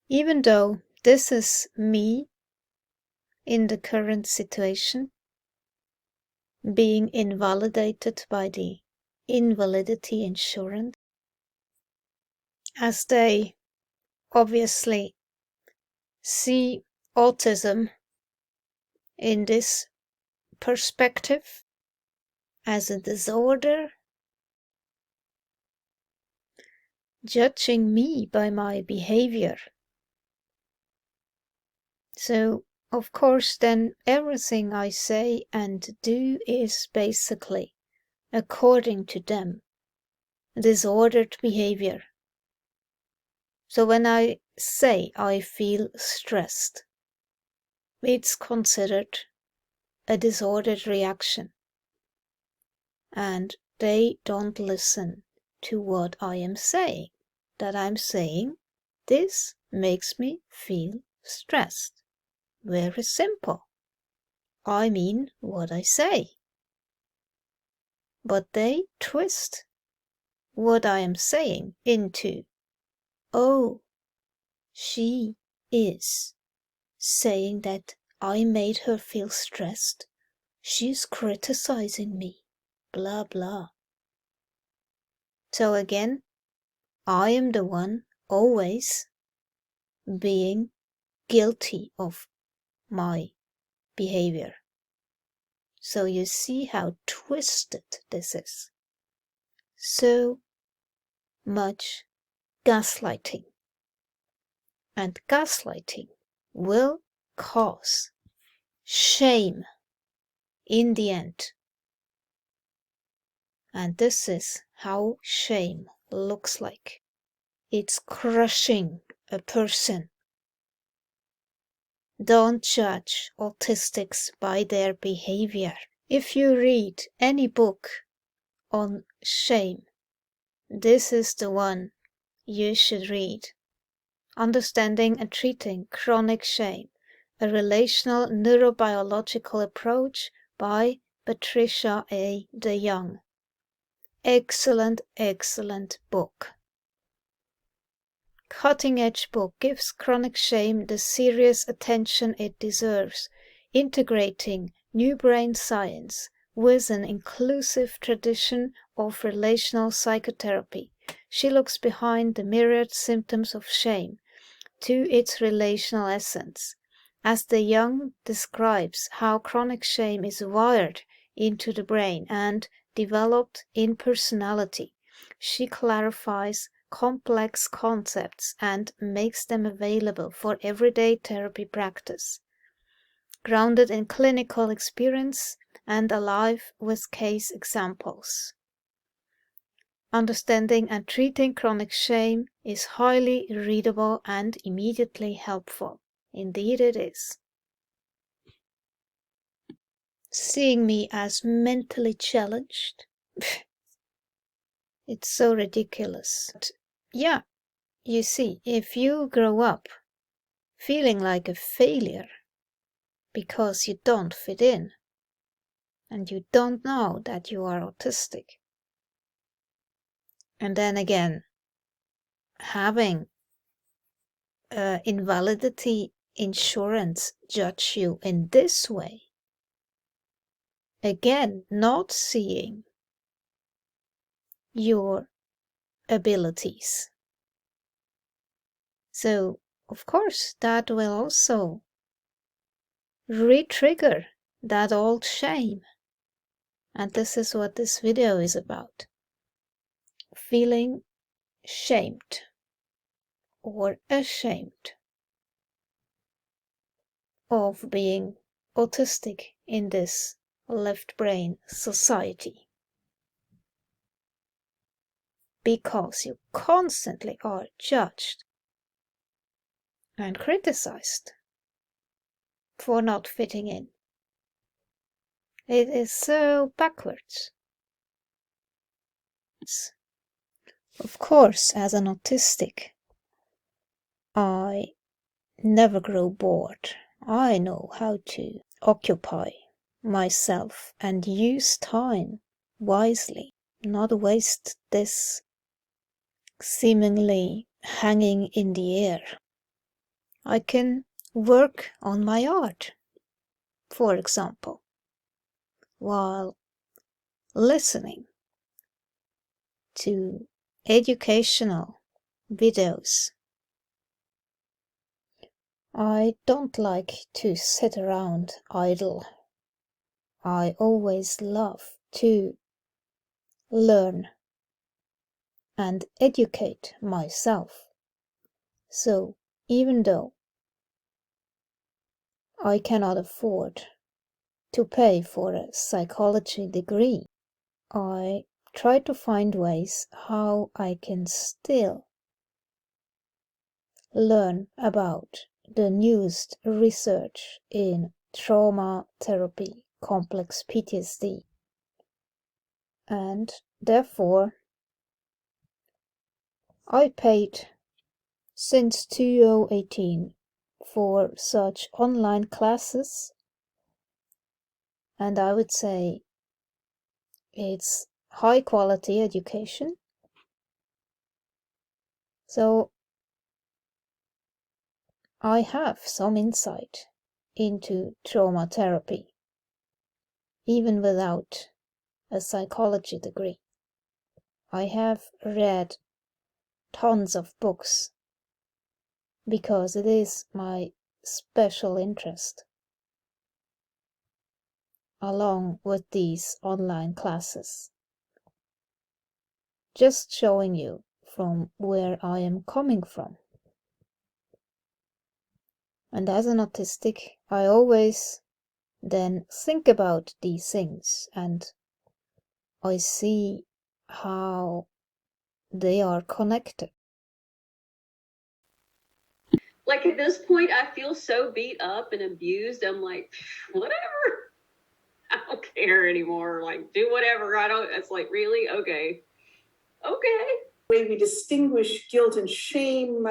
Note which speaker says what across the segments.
Speaker 1: Even though this is me in the current situation, being invalidated by the invalidity insurance, as they obviously see autism in this perspective as a disorder, judging me by my behavior. So, of course, then everything I say and do is basically, according to them, disordered behavior. So when I say I feel stressed, it's considered a disordered reaction. And they don't listen to what I am saying. That I'm saying, this makes me feel stressed. Very simple. I mean what I say. But they twist what I am saying into, oh, she is saying that I made her feel stressed. She's criticizing me. Blah, blah. So again, I am the one always being guilty of my behavior. So you see how twisted this is. So much gaslighting. And gaslighting will cause shame in the end. And this is how shame looks like. It's crushing a person. Don't judge autistics by their behavior. If you read any book on shame, this is the one you should read. Understanding and Treating Chronic Shame, a Relational Neurobiological Approach by Patricia A. DeYoung. Excellent, excellent book. Cutting-edge book, gives chronic shame the serious attention it deserves, integrating new brain science with an inclusive tradition of relational psychotherapy. She looks behind the myriad symptoms of shame to its relational essence, as DeYoung describes how chronic shame is wired into the brain and developed in personality. She clarifies complex concepts and makes them available for everyday therapy practice, grounded in clinical experience and alive with case examples. Understanding and Treating Chronic Shame is highly readable and immediately helpful. Indeed it is. Seeing me as mentally challenged? It's so ridiculous. But yeah, you see, if you grow up feeling like a failure because you don't fit in, and you don't know that you are autistic, and then again, having invalidity insurance judge you in this way, again, not seeing your abilities. So, of course, that will also re-trigger that old shame. And this is what this video is about. Feeling shamed or ashamed of being autistic in this left brain society. Because you constantly are judged and criticized for not fitting in. It is so backwards. Of course, as an autistic, I never grow bored. I know how to occupy myself and use time wisely, not waste this seemingly hanging in the air I can work on my art, for example, while listening to educational videos. I don't like to sit around idle. I always love to learn and educate myself. So even though I cannot afford to pay for a psychology degree, I try to find ways how I can still learn about the newest research in trauma therapy, complex PTSD, and therefore I paid since 2018 for such online classes, and I would say it's high quality education. So I have some insight into trauma therapy, even without a psychology degree. I have read tons of books because it is my special interest, along with these online classes. Just showing you from where I am coming from. And as an autistic, I always then think about these things and I see how they are connected.
Speaker 2: Like at this point, I feel so beat up and abused. I'm like, whatever. I don't care anymore. Like, do whatever. It's like, really? Okay. Okay.
Speaker 3: The way we distinguish guilt and shame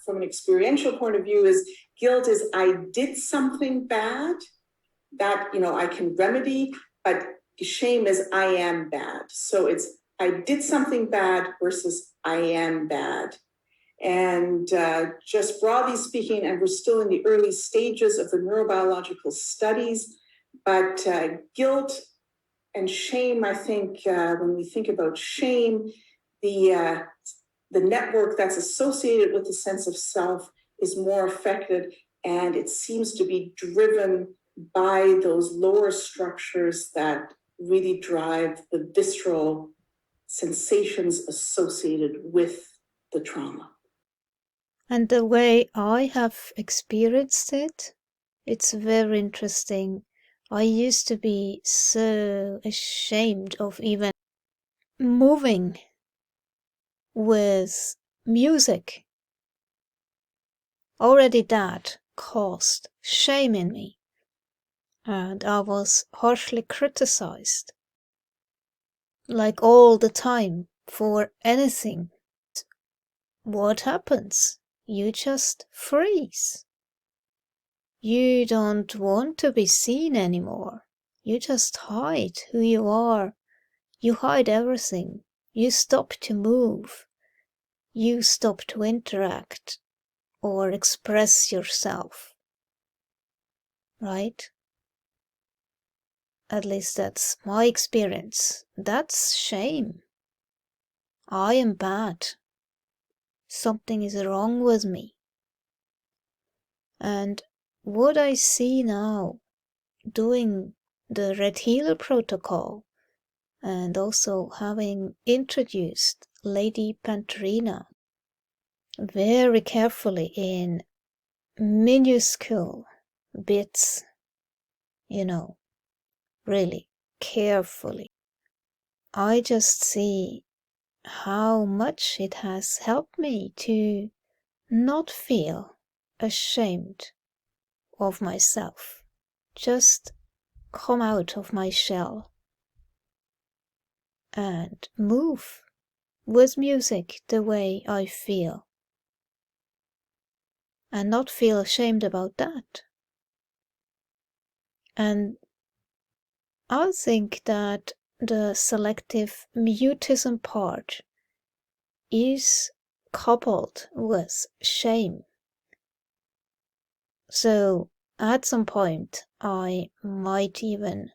Speaker 3: from an experiential point of view is guilt is I did something bad that, I can remedy, but shame is I am bad. So it's I did something bad versus I am bad. And just broadly speaking, and we're still in the early stages of the neurobiological studies, but guilt and shame, I think, when we think about shame, the network that's associated with the sense of self is more affected, and it seems to be driven by those lower structures that really drive the visceral sensations associated with the trauma.
Speaker 1: And the way I have experienced it, it's very interesting. I used to be so ashamed of even moving with music. Already that caused shame in me, and I was harshly criticized, like all the time, for anything. What happens? You just freeze. You don't want to be seen anymore. You just hide who you are. You hide everything. You stop to move. You stop to interact or express yourself. Right? At least that's my experience. That's shame. I am bad. Something is wrong with me. And what I see now, doing the Red Healer protocol, and also having introduced Lady Panterina very carefully in minuscule bits, really carefully, I just see how much it has helped me to not feel ashamed of myself, just come out of my shell and move with music the way I feel, and not feel ashamed about that. And I think that the selective mutism part is coupled with shame, So at some point, I might even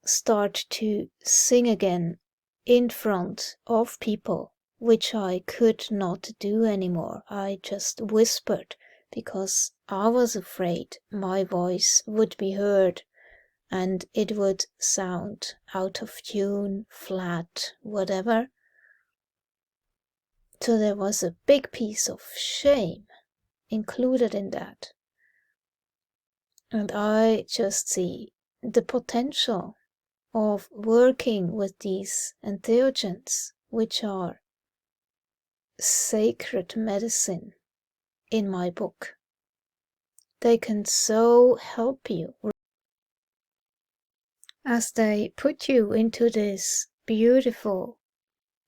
Speaker 1: start to sing again in front of people, which I could not do anymore. I just whispered because I was afraid my voice would be heard and it would sound out of tune, flat, whatever. So there was a big piece of shame included in that. And I just see the potential of working with these entheogens, which are sacred medicine in my book. They can so help you as they put you into this beautiful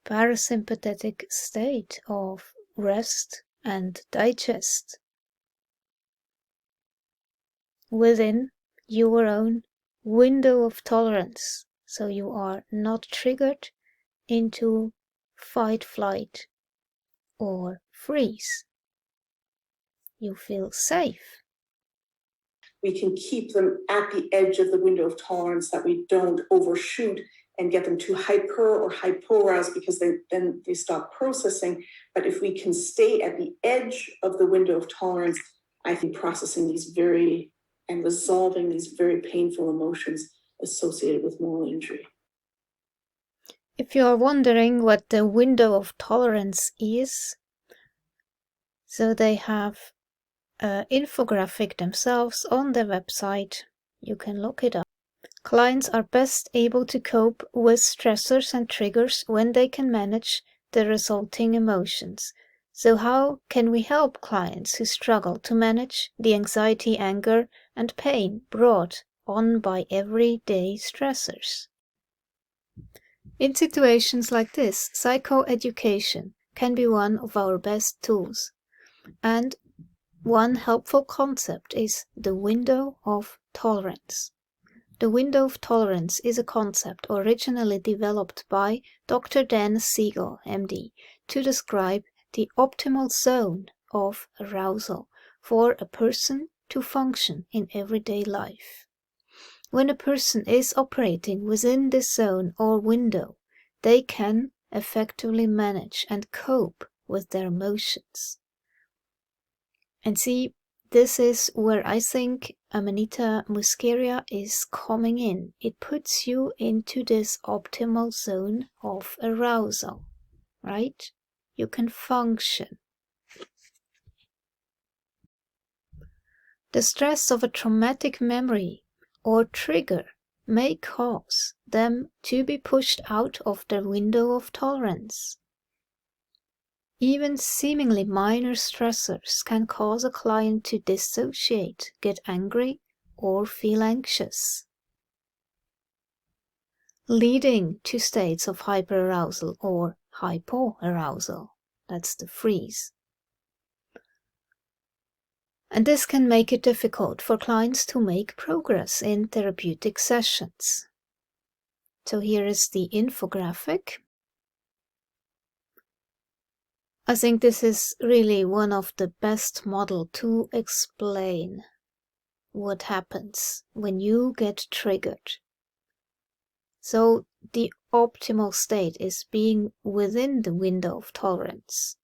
Speaker 1: parasympathetic state of rest and digest within your own window of tolerance, so you are not triggered into fight, flight, or freeze. You feel safe.
Speaker 3: We can keep them at the edge of the window of tolerance, that we don't overshoot and get them too hyper or hypoaroused, because then they stop processing. But if we can stay at the edge of the window of tolerance, I think processing these and resolving these very painful emotions associated with moral injury.
Speaker 1: If you are wondering what the window of tolerance is, so they have an infographic themselves on their website. You can look it up. Clients are best able to cope with stressors and triggers when they can manage the resulting emotions. So how can we help clients who struggle to manage the anxiety, anger, and pain brought on by everyday stressors? In situations like this, psychoeducation can be one of our best tools. And one helpful concept is the window of tolerance. The window of tolerance is a concept originally developed by Dr. Dan Siegel, MD, to describe the optimal zone of arousal for a person to function in everyday life. When a person is operating within this zone or window, they can effectively manage and cope with their emotions. And see, this is where I think Amanita muscaria is coming in. It puts you into this optimal zone of arousal, right? You can function. The stress of a traumatic memory or trigger may cause them to be pushed out of their window of tolerance. Even seemingly minor stressors can cause a client to dissociate, get angry, or feel anxious, leading to states of hyperarousal or hypoarousal. That's the freeze. And this can make it difficult for clients to make progress in therapeutic sessions. So here is the infographic. I think this is really one of the best models to explain what happens when you get triggered. So the optimal state is being within the window of tolerance.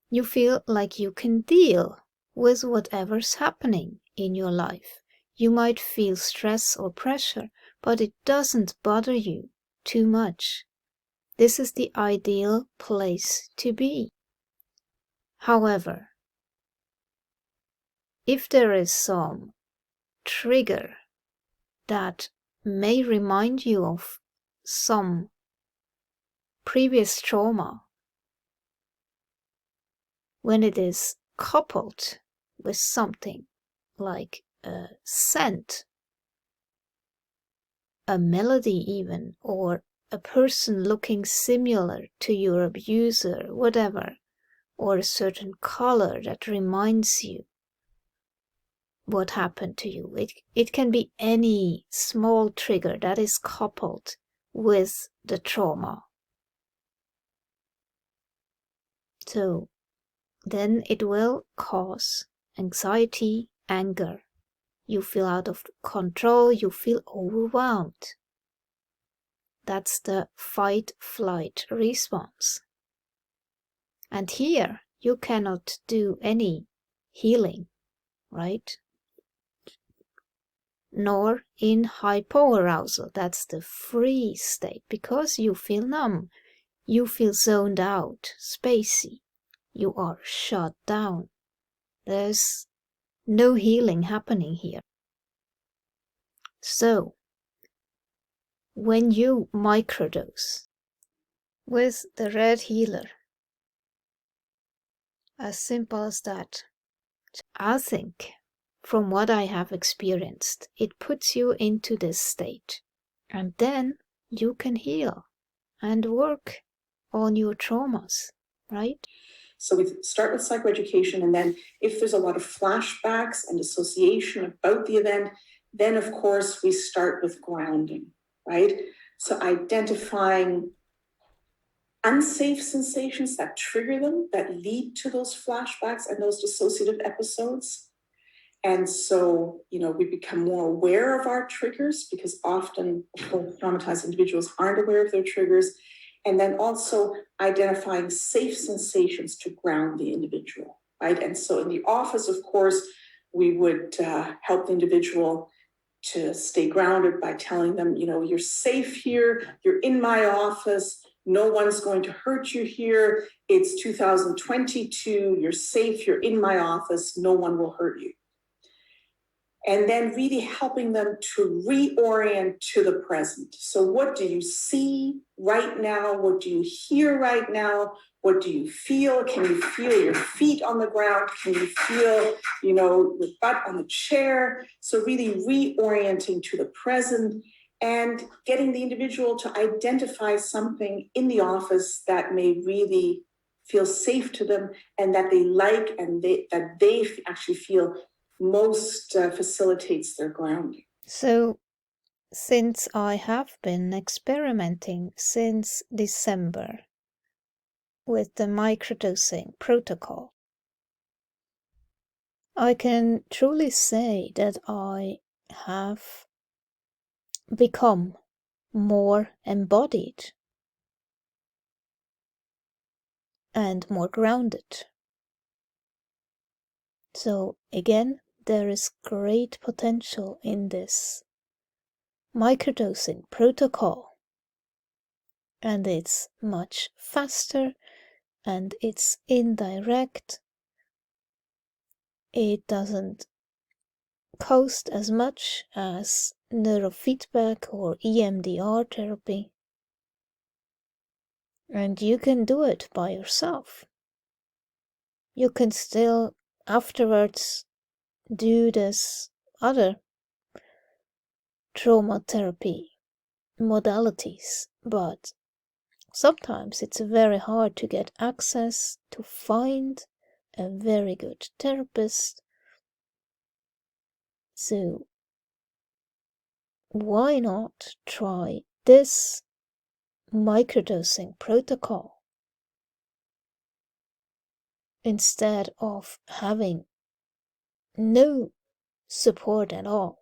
Speaker 1: You feel like you can deal with whatever's happening in your life. You might feel stress or pressure, but it doesn't bother you too much. This is the ideal place to be. However, if there is some trigger that may remind you of some previous trauma, when it is coupled with something like a scent, a melody even, or a person looking similar to your abuser, whatever, or a certain color that reminds you what happened to you. It can be any small trigger that is coupled with the trauma. So then it will cause anxiety, anger. You feel out of control, you feel overwhelmed. That's the fight-flight response. And here, you cannot do any healing, right? Nor in hypoarousal, that's the freeze state, because you feel numb, you feel zoned out, spacey, you are shut down. There's no healing happening here. So, when you microdose with the red healer, as simple as that, I think, from what I have experienced, it puts you into this state. And then you can heal and work on your traumas, right?
Speaker 3: So we start with psychoeducation, and then if there's a lot of flashbacks and association about the event, then of course we start with grounding, right? So identifying unsafe sensations that trigger them, that lead to those flashbacks and those dissociative episodes. And so, we become more aware of our triggers, because often, of course, traumatized individuals aren't aware of their triggers. And then also identifying safe sensations to ground the individual, right? And so in the office, of course, we would help the individual to stay grounded by telling them, you're safe here, you're in my office, no one's going to hurt you here, it's 2022, you're safe, you're in my office, no one will hurt you. And then really helping them to reorient to the present. So what do you see right now? What do you hear right now? What do you feel? Can you feel your feet on the ground? Can you feel, your butt on the chair? So really reorienting to the present and getting the individual to identify something in the office that may really feel safe to them and that they like, and that they actually feel most facilitates their grounding.
Speaker 1: So, since I have been experimenting since December with the microdosing protocol, I can truly say that I have become more embodied and more grounded. So again, there is great potential in this microdosing protocol, and it's much faster and it's indirect. It doesn't cost as much as neurofeedback or EMDR therapy, and you can do it by yourself. You can still afterwards do this other trauma therapy modalities, but sometimes it's very hard to get access to find a very good therapist. So why not try this microdosing protocol instead of having no support at all?